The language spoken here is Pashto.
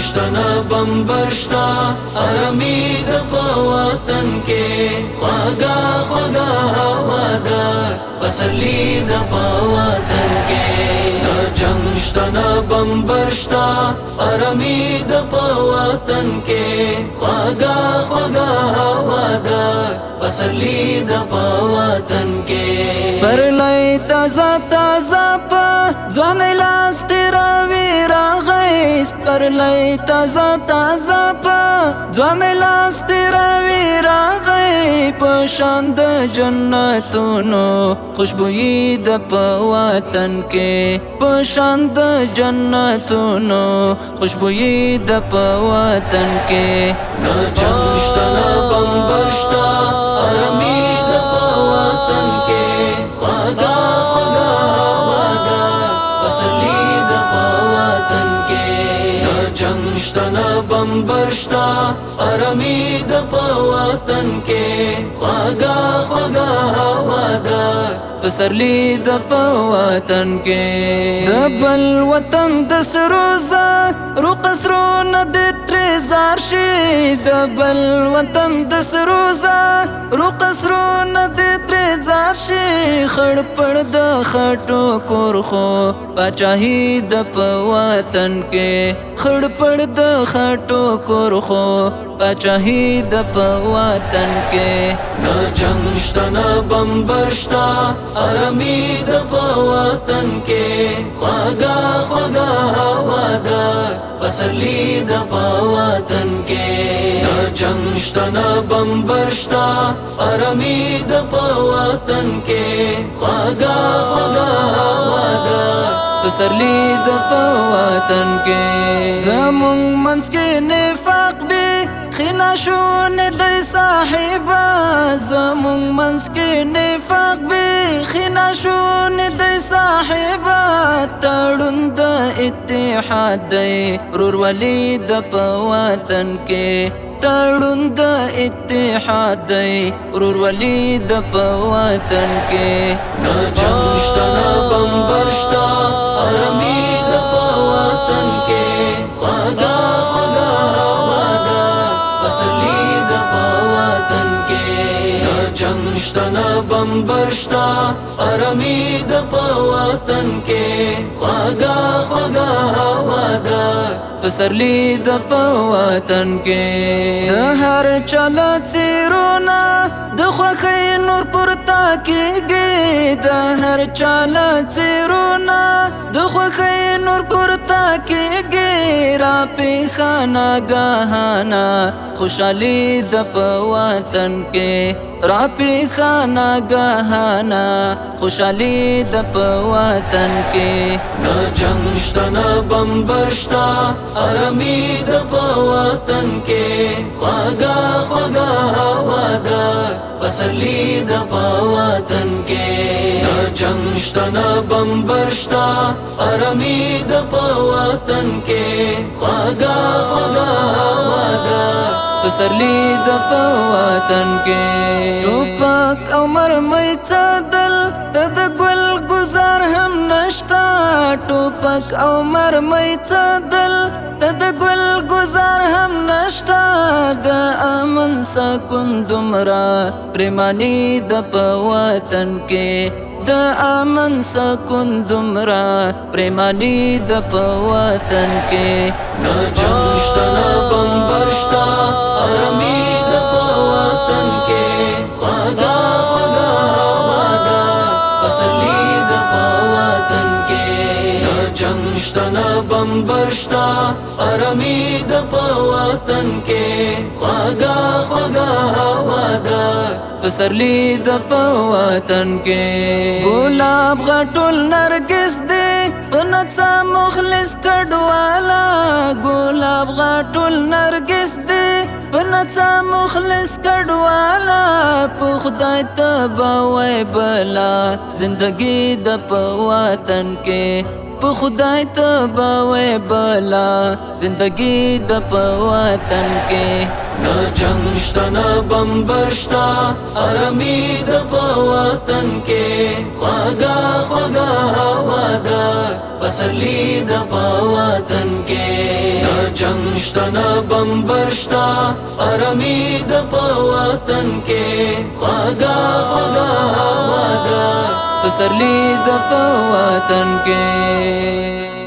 شتنا بمبرشتا ارمی د پواتن کې خواږه خواږه هوا ده پسرلی د پواتن کې جنگ شتنا بمبرشتا ارمی د پواتن کې خواږه خواږه هوا ده پسرلی د پواتن کې سپرلی تازه تازه په ځوان لاس تیراوي راغی سپرلی تازه تازه په ځوان لاس تیراوي راغی په شان د جنتونو خوشبويي د په وطن کې په شان د جنتونو خوشبويي د په وطن کې نه جنگ شته نه بمبر شته ارامي د په وطن کې خواږه خواږه هوا ده پسرلی د په وطن کې نه جنگ شته نه بمبر شته ارامي د په وطن کې خواږه خواږه هوا ده پسرلی د په وطن کې د بل وطن د سروزه رو قصرونه د ترزار شي د بل وطن د سروزه رو قصرونه د ترزار شي خړ پړ د خټو کورخو پاچاهي د په وطن کې خړ پړ د خټو کورخو پاچاهي د په وطن کې نه جنگ شته نه بمبر شته ارامي د په وطن کې خواږه خواږه هوا ده پسرلی د په وطن کې نه جنگ شته نه بمبر شته ارامي د په وطن کې خواږه خواږه هوا ده پسرلی د په وطن کې زمونږ منځ کې نفاق به خنا شون د صاحبا زمونږ منځ کې نفاق به خنا شون د صاحبا تړون د اتحاد دی ورورولي د په وطن کې تړون د اتحاد دی ورورولي د په وطن کې نه جنگ شته نه بمبر شته ارامي د په وطن کې خواږه خواږه هوا ده پسرلی د په وطن کې نه جنگ شته نه بمبر شته ارامي د په وطن کې خواږه خواږه هوا ده پسرلی د په وطن کې د هر چا څیرونه د خوښۍ نور پورته کېږي د هر چا څیرونه د خوښۍ نور پورته کېږي را پیښه ناګهانه خوشحالي د په وطن کې را پیښه ناګهانه خوشحالي د په وطن کې نه جنگ شته نه بمبر شته ارامي د په وطن کې خواږه خواږه هوا ده پسرلی د په وطن کې نه جنگ شته نه بمبر شته ارامي د په وطن کې خواږه خواږه هوا ده پسرلی د په وطن کې ټوپک او مرمۍ څادل د ګل گزار هم نشتا ټوپک او مرمۍ څادل د ګل گزار هم نشتا د امن سکون دومره پریمانی د په وطن کې د امن سکون دومره پریمانی د په وطن کې نه جنگ شته نه بمبر شته ارامي د په وطن کې خواږه خواږه هوا ده پسرلی د په وطن کې نه جنگ شته نه بمبر شته ارامي د په وطن کې خواږه خواږه هوا ده پسرلی د په وطن کې ګلاب غټول نرګس دی په نڅا مخلص کډوالا ګلاب غټول نرګس دی په نڅا مخلص کډوالا په خدای ته به وای بلا زندگی د په وطن کې په خدای ته به وای بلا زندگی د په وطن کې نه جنگ شته نه بمبر شته ارامي د په وطن کې خواږه خواږه هوا ده پسرلی د په وطن کې نه چنشتنا بمبرشتا آرامی د په وطن کې خواږه خواږه هوا ده پسرلی د په وطن کې